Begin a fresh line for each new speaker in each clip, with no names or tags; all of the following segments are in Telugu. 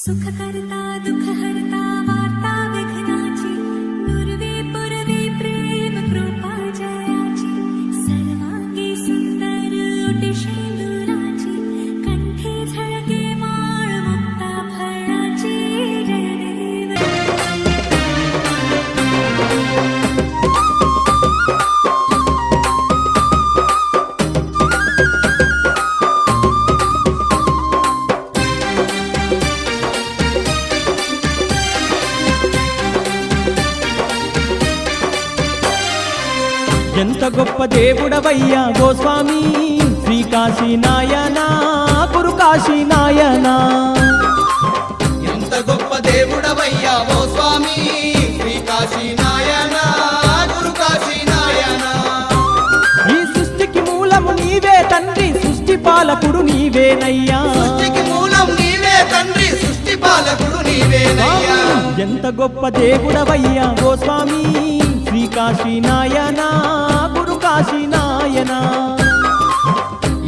सुखकर्ता दुःखहर्ता वार्ता विघ्नाची पूर्वे पूर्वे प्रेम कृपा जयाची सर्वांगी सुंदर ओटी शेंदुराची कंठे झळके माळ मुक्ता फळाची जय देव
ఎంత గొప్ప దేవుడవయ్యా గోస్వామి శ్రీ కాశీ నాయనా గురు కాశీ నాయనా
ఎంత గొప్ప దేవుడవయ్యా ఓ స్వామి శ్రీ కాశీ నాయనా గురు కాశీ నాయనా
ఈ సృష్టికి మూలము నీవే తండ్రి సృష్టి పాలకుడు నీవేనయ్యా
సృష్టికి మూలం నీవే తండ్రి సృష్టి పాలకుడు నీవేనయ్యా
ఎంత గొప్ప దేవుడవయ్యా గోస్వామి శ్రీ కాశీ నాయనా గురు కాశీ నాయనా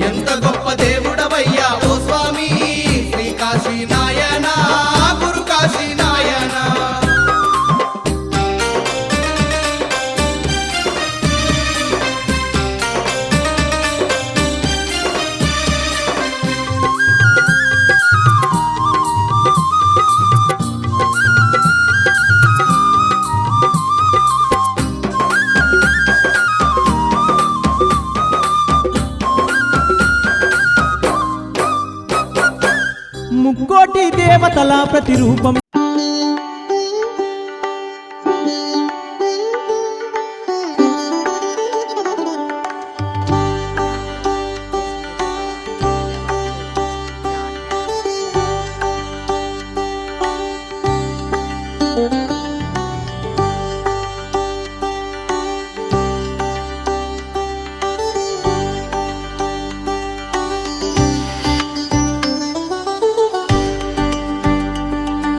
ఎంత గొప్ప దేవుడవయ్యా ఓ స్వామి శ్రీ కాశీ నాయనా గురు కాశీ నాయనా
ముక్కోటి దేవతల ప్రతిరూపం